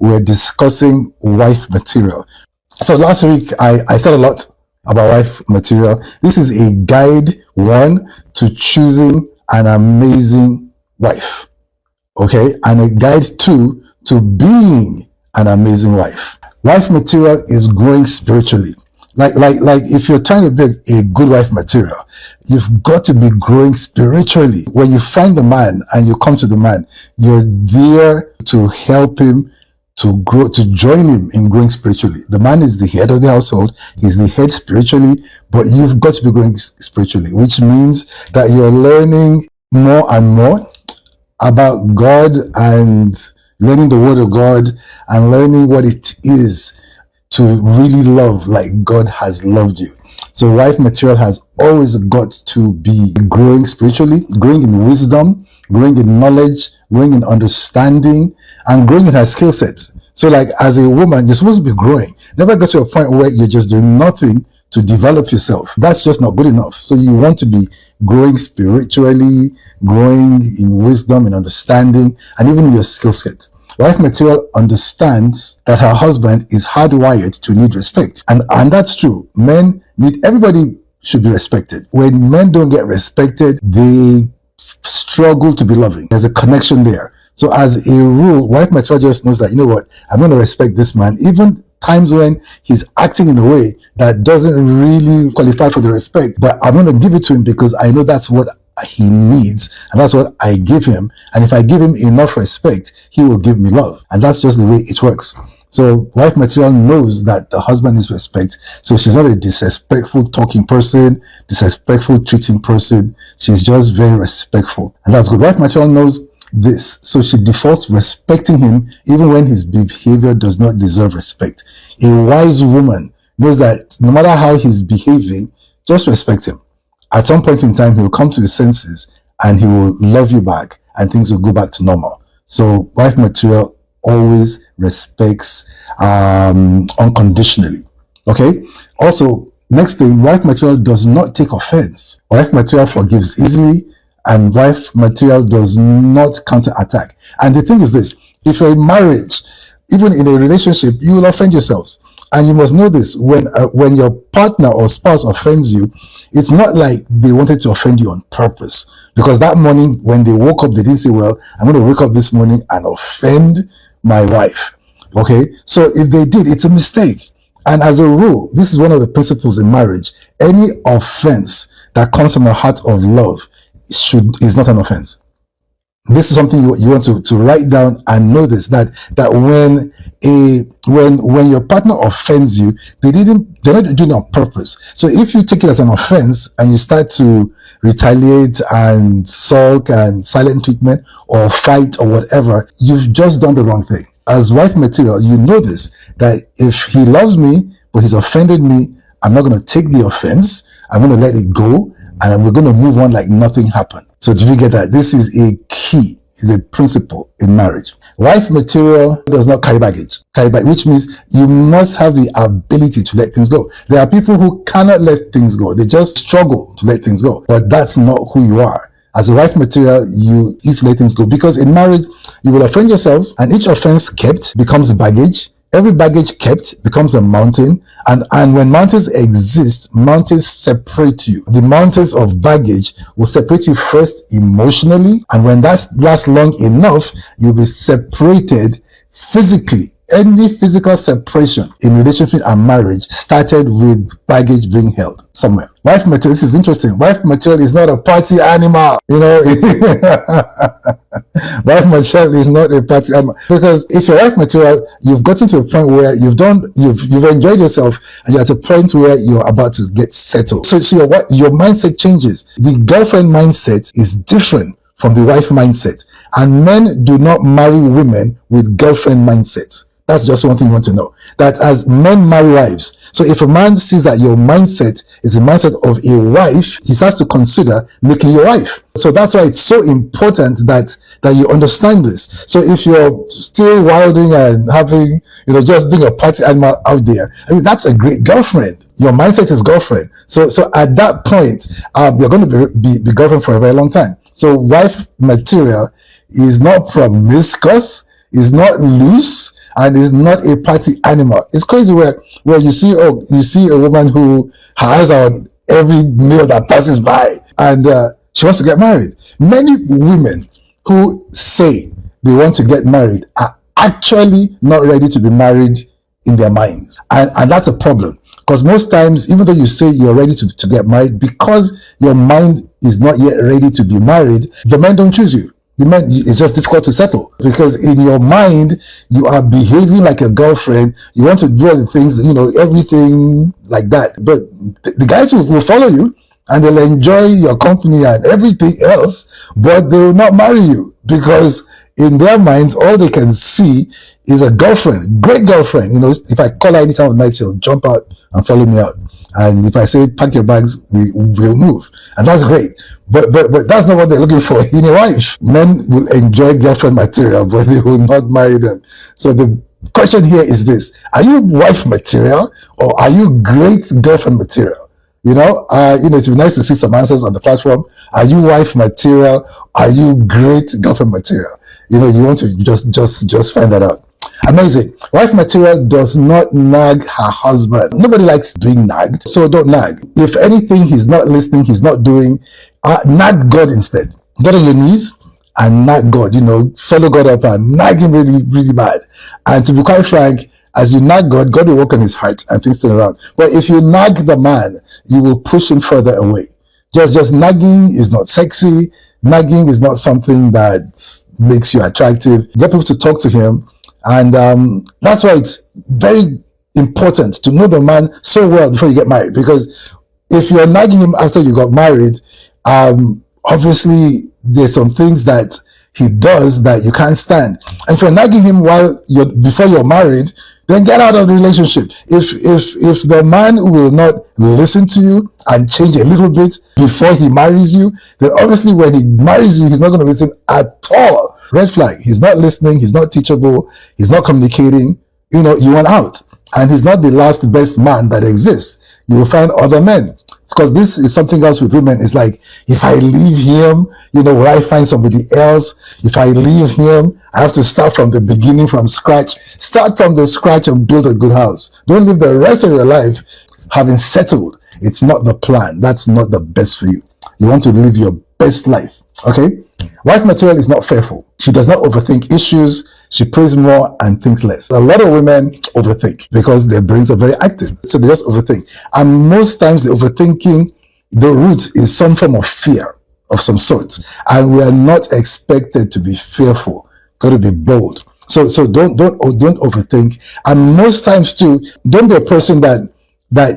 we're discussing wife material. So last week, I said a lot about wife material. This is a guide, one, to choosing an amazing wife. Okay? And a guide, two, to being an amazing wife. Wife material is growing spiritually. Like if you're trying to be a good wife material, you've got to be growing spiritually. When you find the man and you come to the man, you're there to help him to grow, to join him in growing spiritually. The man is the head of the household. He's the head spiritually, but you've got to be growing spiritually, which means that you're learning more and more about God and learning the word of God and learning what it is to really love like God has loved you. So wife material has always got to be growing spiritually, growing in wisdom, growing in knowledge, growing in understanding, and growing in her skill sets. So like as a woman, you're supposed to be growing. Never get to a point where you're just doing nothing to develop yourself. That's just not good enough. So you want to be growing spiritually, growing in wisdom and understanding, and even in your skill set. Wife material understands that her husband is hardwired to need respect. And that's true. Everybody should be respected. When men don't get respected, they struggle to be loving. There's a connection there. So as a rule, wife material just knows that, you know what, I'm going to respect this man, even times when he's acting in a way that doesn't really qualify for the respect, but I'm going to give it to him because I know that's what he needs and that's what I give him. And if I give him enough respect, he will give me love. And that's just the way it works. So wife material knows that the husband is respect. So she's not a disrespectful talking person, disrespectful treating person. She's just very respectful. And that's good. Wife material knows this. So she defaults respecting him even when his behavior does not deserve respect. A wise woman knows that no matter how he's behaving, just respect him. At some point in time, he'll come to his senses and he will love you back and things will go back to normal. So wife material always respects unconditionally. Okay? Also, next thing, wife material does not take offense. Wife material forgives easily and wife material does not counterattack. And the thing is this, if you're in marriage, even in a relationship, you will offend yourselves. And you must know this, when your partner or spouse offends you, it's not like they wanted to offend you on purpose. Because that morning, when they woke up, they didn't say, well, I'm going to wake up this morning and offend my wife. Okay? So if they did, it's a mistake. And as a rule, this is one of the principles in marriage. Any offense that comes from a heart of love is not an offense. This is something you want to write down and know this, that when your partner offends you, they're not doing it on purpose. So if you take it as an offense and you start to retaliate and sulk and silent treatment or fight or whatever, you've just done the wrong thing. As wife material, you know this, that if he loves me but he's offended me, I'm not going to take the offense. I'm going to let it go and we're going to move on like nothing happened. So do you get that? This is a key, is a principle in marriage. Wife material does not carry baggage, which means you must have the ability to let things go. There are people who cannot let things go. They just struggle to let things go. But that's not who you are. As a wife material, you easily let things go because in marriage, you will offend yourselves and each offense kept becomes baggage. Every baggage kept becomes a mountain. And when mountains exist, mountains separate you. The mountains of baggage will separate you first emotionally. And when that lasts long enough, you'll be separated physically. Any physical separation in relationship and marriage started with baggage being held somewhere. Wife material, this is interesting. Wife material is not a party animal. You know, wife material is not a party animal. Because if you're wife material, you've gotten to a point where you've enjoyed yourself and you're at a point where you're about to get settled. So your mindset changes. The girlfriend mindset is different from the wife mindset. And men do not marry women with girlfriend mindsets. That's just one thing you want to know. That as men marry wives, so if a man sees that your mindset is the mindset of a wife, he starts to consider making your wife. So that's why it's so important that you understand this. So if you're still wilding and having, just being a party animal out there, I mean, that's a great girlfriend. Your mindset is girlfriend. So at that point, you're going to be girlfriend for a very long time. So wife material is not promiscuous, is not loose, and is not a party animal. It's crazy where you see a woman who her eyes are on every male that passes by, and she wants to get married. Many women who say they want to get married are actually not ready to be married in their minds, and that's a problem. Because most times, even though you say you're ready to get married, because your mind is not yet ready to be married, the men don't choose you. The men, it's just difficult to settle. Because in your mind, you are behaving like a girlfriend. You want to do all the things, everything like that. But the guys will follow you, and they'll enjoy your company and everything else, but they will not marry you. Because in their minds, all they can see is a girlfriend, great girlfriend. If I call her any time of night, she'll jump out and follow me out. And if I say, pack your bags, we'll move. And that's great. But that's not what they're looking for in a wife. Men will enjoy girlfriend material, but they will not marry them. So the question here is this: are you wife material, or are you great girlfriend material? It'd be nice to see some answers on the platform. Are you wife material? Are you great girlfriend material? You want to just find that out. Amazing. Wife material does not nag her husband. Nobody likes being nagged, so don't nag. If anything he's not listening, he's not doing, nag God instead. Get on your knees and nag God. Follow God up and nag him really, really bad. And to be quite frank, as you nag God, God will work on his heart and things turn around. But if you nag the man, you will push him further away. Just nagging is not sexy. Nagging is not something that makes you attractive. Get people to talk to him. And that's why it's very important to know the man so well before you get married. Because if you're nagging him after you got married, obviously there's some things that he does that you can't stand. And if you're nagging him before you're married, then get out of the relationship. If the man will not listen to you and change a little bit before he marries you, then obviously when he marries you, he's not going to listen at all. Red flag. He's not listening. He's not teachable. He's not communicating. You want out. And he's not the last best man that exists. You will find other men. It's because this is something else with women. It's like, if I leave him, will I find somebody else? If I leave him, I have to start from the beginning, from scratch. Start from the scratch and build a good house. Don't live the rest of your life having settled. It's not the plan. That's not the best for you. You want to live your best life. Okay? Wife material is not fearful. She does not overthink issues. She prays more and thinks less. A lot of women overthink because their brains are very active. So they just overthink. And most times the overthinking, the root is some form of fear of some sort. And we are not expected to be fearful. Got to be bold. So don't overthink. And most times too, don't be a person that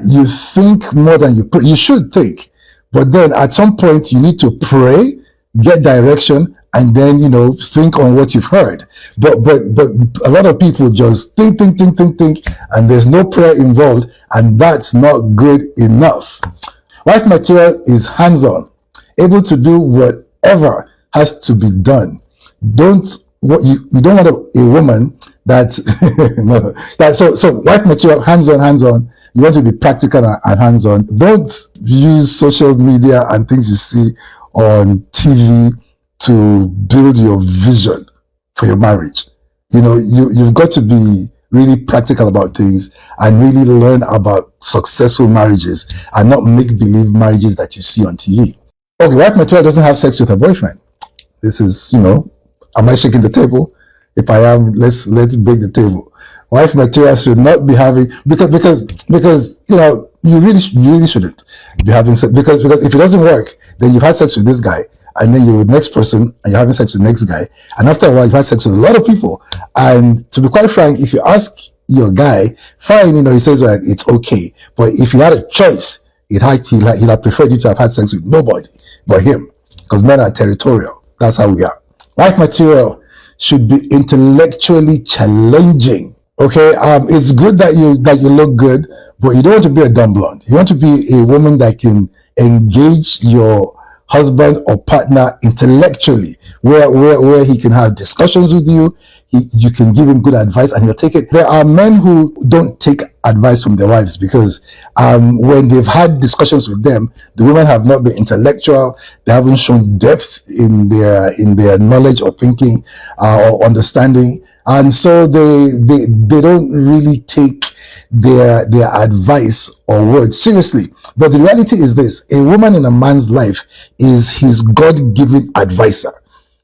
you think more than you pray. You should think. But then at some point you need to pray, get direction, and then, think on what you've heard. But a lot of people just think, and there's no prayer involved, and that's not good enough. Wife material is hands-on, able to do whatever has to be done. You don't want a woman that, so wife material, hands-on. You want to be practical and hands-on. Don't use social media and things you see on TV to build your vision for your marriage. You've got to be really practical about things and really learn about successful marriages and not make-believe marriages that you see on TV. Okay, wife material doesn't have sex with her boyfriend. This is, am I shaking the table? If I am, let's break the table. Wife material should not be having, because you really shouldn't be having sex, because if it doesn't work, then you've had sex with this guy, and then you're with the next person, and you're having sex with the next guy, and after a while, you've had sex with a lot of people. And to be quite frank, if you ask your guy, fine, he says, well, it's okay. But if he had a choice, he'd have preferred you to have had sex with nobody but him, because men are territorial. That's how we are. Wife material should be intellectually challenging. Okay, it's good that you look good, but you don't want to be a dumb blonde. You want to be a woman that can engage your husband or partner intellectually, where he can have discussions with you. You can give him good advice and he'll take it. There are men who don't take advice from their wives because when they've had discussions with them, the women have not been intellectual. They haven't shown depth in their knowledge or thinking or understanding. and so they don't really take their advice or words seriously. But the reality is this: a woman in a man's life is his God-given advisor,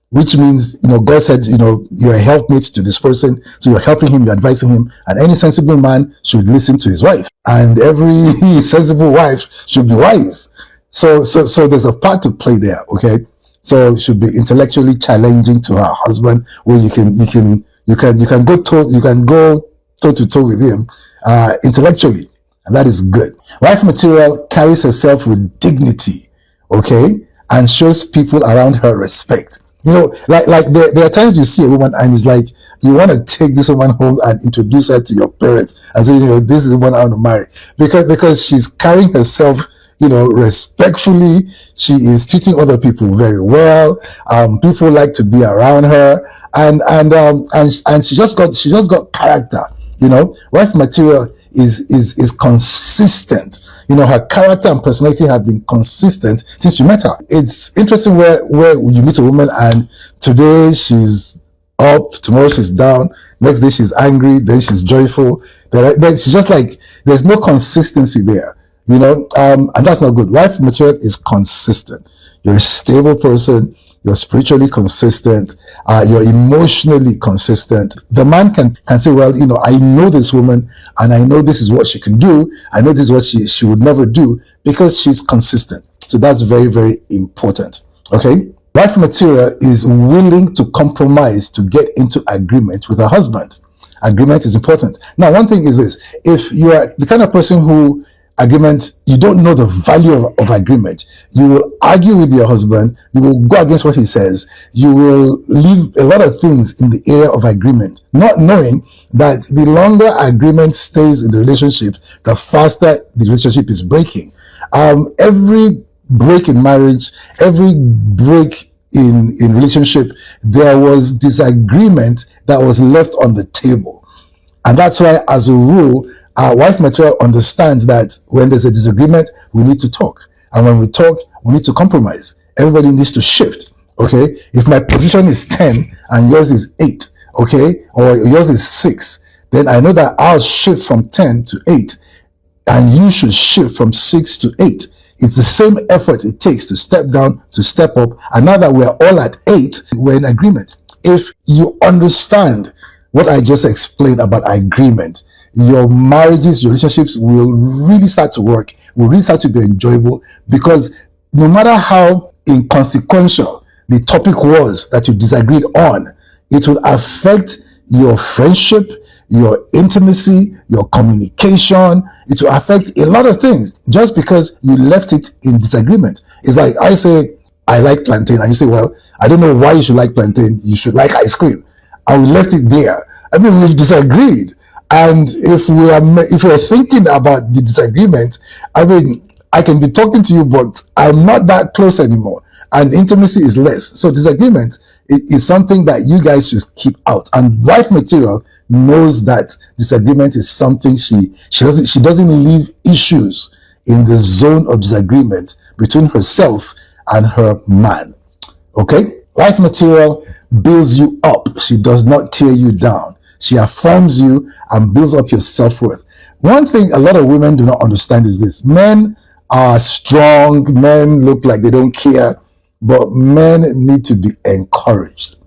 which means, God said, you're a helpmate to this person, so you're helping him, you're advising him, and any sensible man should listen to his wife, and every sensible wife should be wise. So there's a part to play there, okay? So it should be intellectually challenging to her husband, where you can go toe to toe with him, intellectually, and that is good. Wife material carries herself with dignity, okay, and shows people around her respect. Like there are times you see a woman and it's like you want to take this woman home and introduce her to your parents and say, this is the one I want to marry, because she's carrying herself, respectfully. She is treating other people very well. People like to be around her, and she just got character. Wife material is consistent. Her character and personality have been consistent since you met her. It's interesting where you meet a woman and today she's up, tomorrow she's down, next day she's angry, then she's joyful. Then she's just like, there's no consistency there, and that's not good. Wife material is consistent. You're a stable person. You're spiritually consistent. You're emotionally consistent. The man can say, well, I know this woman and I know this is what she can do. I know this is what she would never do, because she's consistent. So that's very, very important. Okay. Wife material is willing to compromise to get into agreement with her husband. Agreement is important. Now, one thing is this: if you are the kind of person who you don't know the value of agreement, you will argue with your husband, you will go against what he says, you will leave a lot of things in the area of agreement, not knowing that the longer agreement stays in the relationship, the faster the relationship is breaking. Every break in marriage, every break in relationship, there was disagreement that was left on the table. And that's why, as a rule, our wife material understands that when there's a disagreement, we need to talk. And when we talk, we need to compromise. Everybody needs to shift, okay? If my position is 10 and yours is 8, okay, or yours is 6, then I know that I'll shift from 10 to 8, and you should shift from 6 to 8. It's the same effort it takes to step down, to step up, and now that we're all at 8, we're in agreement. If you understand what I just explained about agreement, your marriages, your relationships will really start to work, will really start to be enjoyable, because no matter how inconsequential the topic was that you disagreed on, it will affect your friendship, your intimacy, your communication. It will affect a lot of things just because you left it in disagreement. It's like I say, I like plantain, and you say, well, I don't know why you should like plantain, you should like ice cream. And we left it there. I mean, we've disagreed. And if we're thinking about the disagreement, I mean, I can be talking to you, but I'm not that close anymore, and intimacy is less. So disagreement is something that you guys should keep out. And wife material knows that disagreement is something she doesn't leave issues in the zone of disagreement between herself and her man. Okay, wife material builds you up. She does not tear you down. She affirms you and builds up your self-worth. One thing a lot of women do not understand is this: men are strong, men look like they don't care, but men need to be encouraged.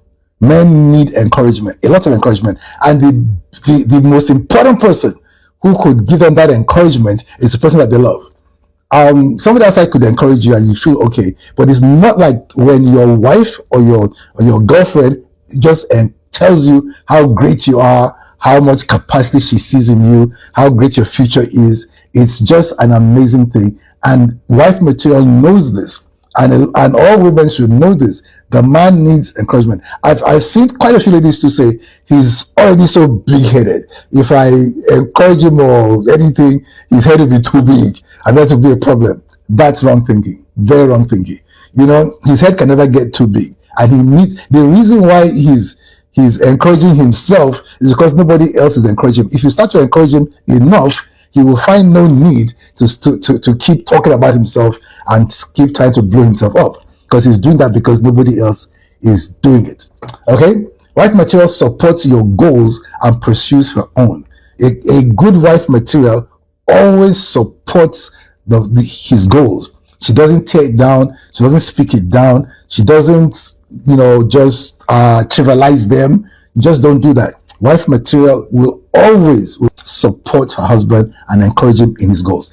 Men need encouragement, a lot of encouragement. And the most important person who could give them that encouragement is the person that they love. Somebody outside could encourage you and you feel okay, but it's not like when your wife or your girlfriend just tells you how great you are, how much capacity she sees in you, how great your future is. It's just an amazing thing. And wife material knows this, and all women should know this. The man needs encouragement. I've seen quite a few ladies to say, he's already so big-headed. If I encourage him or anything, his head will be too big, and that will be a problem. That's wrong thinking. Very wrong thinking. His head can never get too big, and he needs. The reason why he's encouraging himself is because nobody else is encouraging him. If you start to encourage him enough, he will find no need to keep talking about himself and keep trying to blow himself up, because he's doing that because nobody else is doing it. Okay? Wife material supports your goals and pursues her own. A good wife material always supports his goals. She doesn't tear it down. She doesn't speak it down. She doesn't, just trivialize them. You just don't do that. Wife material will always support her husband and encourage him in his goals.